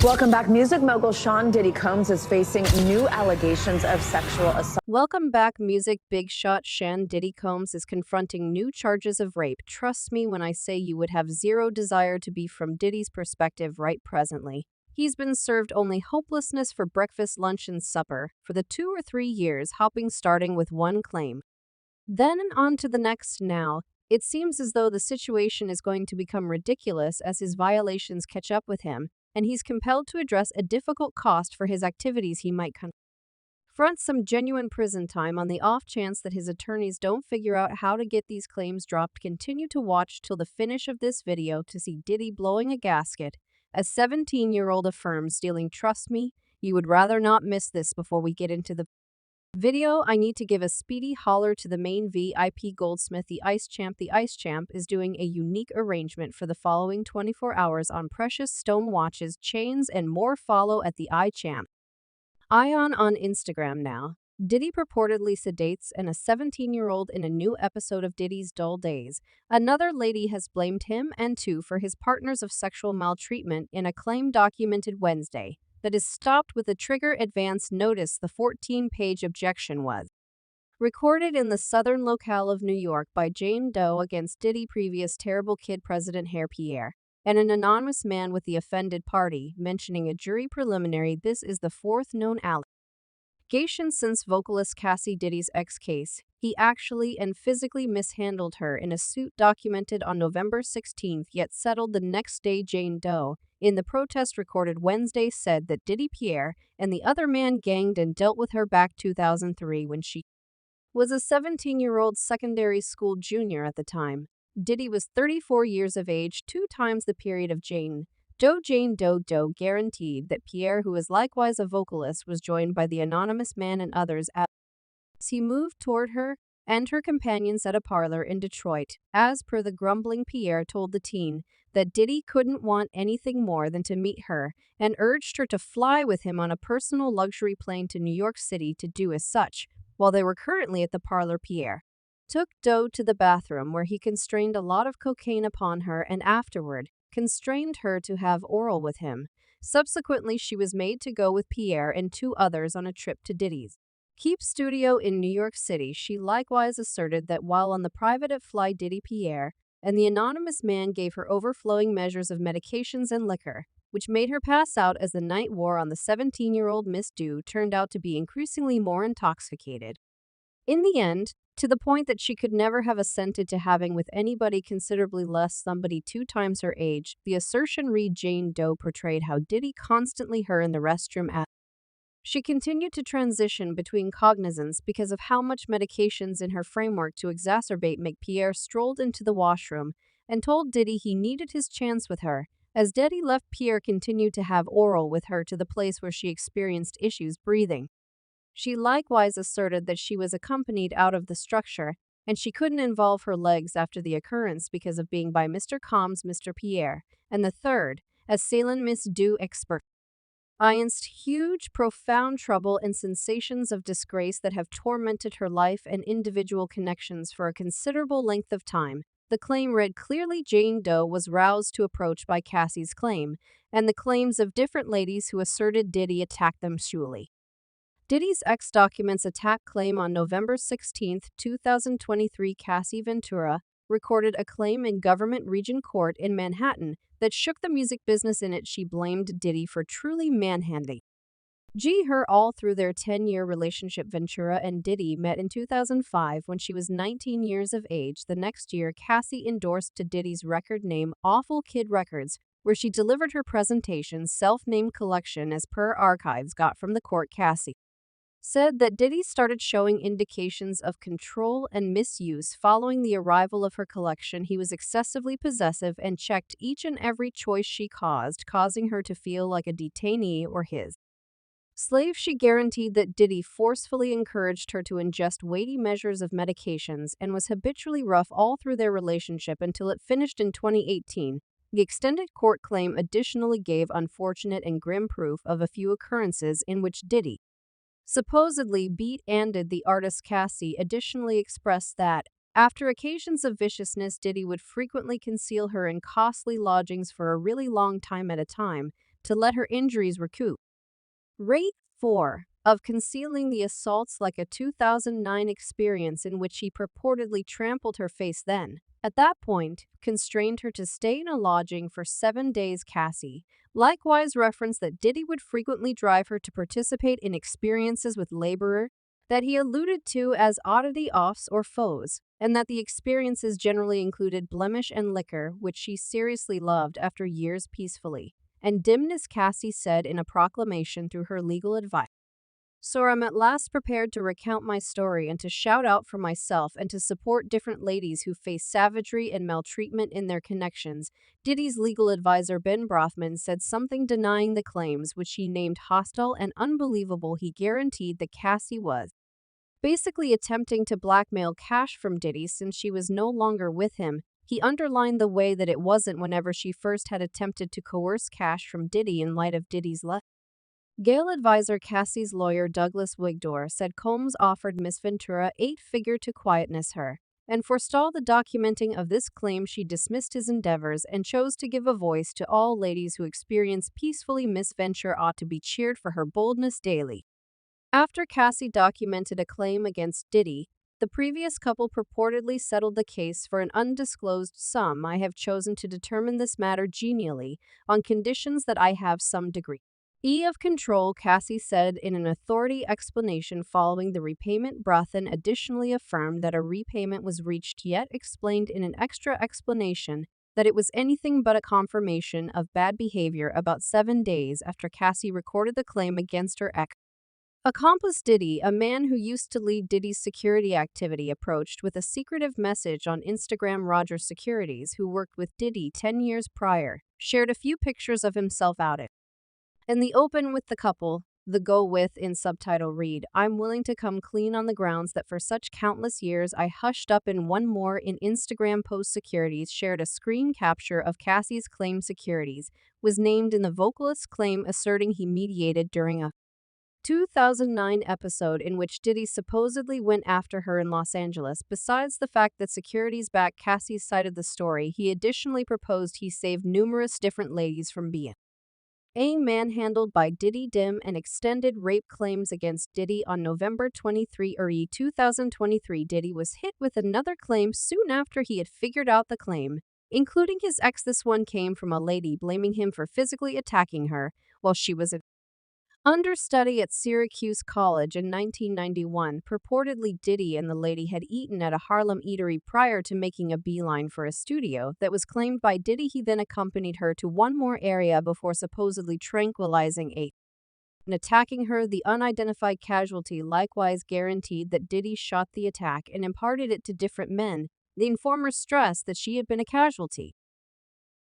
Welcome back. Music mogul Sean Diddy Combs is facing new allegations of sexual assault. Welcome back. Music big shot Sean Diddy Combs is confronting new charges of rape. Trust me when I say you would have zero desire to be from Diddy's perspective right presently. He's been served only hopelessness for breakfast, lunch, and supper for the 2 or 3 years, hopping starting with one claim. Then on to the next now. It seems as though the situation is going to become ridiculous as his violations catch up with him, and he's compelled to address a difficult cost for his activities. He might confront some genuine prison time on the off chance that his attorneys don't figure out how to get these claims dropped. Continue to watch till the finish of this video to see Diddy blowing a gasket. A 17-year-old affirms stealing. Trust me, you would rather not miss this. Before we get into the video, I need to give a speedy holler to the main VIP goldsmith, the Ice Champ. The Ice Champ is doing a unique arrangement for the following 24 hours on precious stone watches, chains, and more. Follow at the Champ Ion on Instagram now. Diddy purportedly sedates a 17-year-old in a new episode of Diddy's Dull Days. Another lady has blamed him and two for his partners of sexual maltreatment in a claim documented Wednesday that is stopped with a trigger advance notice. The 14-page objection was recorded in the southern locale of New York by Jane Doe against Diddy, previous terrible kid President Pierre, and an anonymous man with the offended party, mentioning a jury preliminary. This is the fourth known allegation since vocalist Cassie Diddy's ex case. He actually and physically mishandled her in a suit documented on November 16th, yet settled the next day. Jane Doe, in the protest recorded Wednesday, said that Diddy Pierre and the other man ganged and dealt with her back 2003 when she was a 17-year-old secondary school junior at the time. Diddy was 34 years of age, 2 times the period of Jane Doe. Jane Doe guaranteed that Pierre, who is likewise a vocalist, was joined by the anonymous man and others as he moved toward her and her companions at a parlor in Detroit. As per the grumbling, Pierre told the teen that Diddy couldn't want anything more than to meet her and urged her to fly with him on a personal luxury plane to New York City to do as such. While they were currently at the parlor, Pierre took Doe to the bathroom where he constrained a lot of cocaine upon her and afterward constrained her to have oral with him. Subsequently, she was made to go with Pierre and 2 others on a trip to Diddy's Keep Studio in New York City. She likewise asserted that while on the private flight, Diddy, Pierre, and the anonymous man gave her overflowing measures of medications and liquor, which made her pass out. As the night wore on, the 17-year-old Miss Doe turned out to be increasingly more intoxicated. In the end, to the point that she could never have assented to having with anybody considerably less somebody 2 times her age. The assertion read Jane Doe portrayed how Diddy constantly her in the restroom as she continued to transition between cognizance because of how much medications in her framework to exacerbate make. Pierre strolled into the washroom and told Diddy he needed his chance with her. As Diddy left, Pierre continued to have oral with her to the place where she experienced issues breathing. She likewise asserted that she was accompanied out of the structure and she couldn't involve her legs after the occurrence because of being by Mr. Combs, Mr. Pierre, and the third, assailant Miss Doe experienced huge, profound trouble and sensations of disgrace that have tormented her life and individual connections for a considerable length of time. The claim read clearly. Jane Doe was roused to approach by Cassie's claim and the claims of different ladies who asserted Diddy attacked them sexually. Diddy's ex documents attack claim on November 16, 2023. Cassie Ventura recorded a claim in Government Region Court in Manhattan that shook the music business. In it, she blamed Diddy for truly manhandling her all through their 10-year relationship. Ventura and Diddy met in 2005 when she was 19 years of age. The next year, Cassie endorsed to Diddy's record name Awful Kid Records, where she delivered her presentation self-named collection. As per archives got from the court, Cassie said that Diddy started showing indications of control and misuse following the arrival of her collection. He was excessively possessive and checked each and every choice she causing her to feel like a detainee or his slave. She guaranteed that Diddy forcefully encouraged her to ingest weighty measures of medications and was habitually rough all through their relationship until it finished in 2018. The extended court claim additionally gave unfortunate and grim proof of a few occurrences in which Diddy supposedly beat-handed the artist. Cassie additionally expressed that, after occasions of viciousness, Diddy would frequently conceal her in costly lodgings for a really long time at a time, to let her injuries recoup. Rate 4 of concealing the assaults, like a 2009 experience in which he purportedly trampled her face, then, at that point, constrained her to stay in a lodging for 7 days. Cassie likewise referenced that Diddy would frequently drive her to participate in experiences with laborer that he alluded to as oddity offs or foes, and that the experiences generally included blemish and liquor, which she seriously loved after years peacefully and dimness. Cassie said in a proclamation through her legal advice, "So I'm at last prepared to recount my story and to shout out for myself and to support different ladies who face savagery and maltreatment in their connections." Diddy's legal advisor Ben Brothman said something denying the claims, which he named hostile and unbelievable. He guaranteed that Cassie was basically attempting to blackmail cash from Diddy since she was no longer with him. He underlined the way that it wasn't whenever she first had attempted to coerce cash from Diddy in light of Diddy's Gale advisor. Cassie's lawyer Douglas Wigdor said Combs offered Miss Ventura 8-figure to quietness her and forestall the documenting of this claim. She dismissed his endeavors and chose to give a voice to all ladies who experience peacefully. Miss Ventura ought to be cheered for her boldness daily. After Cassie documented a claim against Diddy, the previous couple purportedly settled the case for an undisclosed sum. "I have chosen to determine this matter genially on conditions that I have some degree of control," Cassie said in an authority explanation following the repayment. Brothman additionally affirmed that a repayment was reached, yet explained in an extra explanation that it was anything but a confirmation of bad behavior. About 7 days after Cassie recorded the claim against her accomplice Diddy, a man who used to lead Diddy's security activity, approached with a secretive message on Instagram. Roger Securities, who worked with Diddy 10 years prior, shared a few pictures of himself out in the open with the couple. The go with in subtitle read, "I'm willing to come clean on the grounds that for such countless years I hushed up." In one more in Instagram post, Securities shared a screen capture of Cassie's claim. Securities was named in the vocalist's claim, asserting he mediated during a 2009 episode in which Diddy supposedly went after her in Los Angeles. Besides the fact that Securities backed Cassie's side of the story, he additionally proposed he saved numerous different ladies from being manhandled by Diddy. Dim and extended rape claims against Diddy. On November 23, 2023, Diddy was hit with another claim soon after he had figured out the claim, including his ex. This one came from a lady blaming him for physically attacking her while she was an understudy at Syracuse College in 1991. Purportedly, Diddy and the lady had eaten at a Harlem eatery prior to making a beeline for a studio that was claimed by Diddy. He then accompanied her to one more area before supposedly tranquilizing and attacking her. The unidentified casualty likewise guaranteed that Diddy shot the attack and imparted it to different men. The informer stressed that she had been a casualty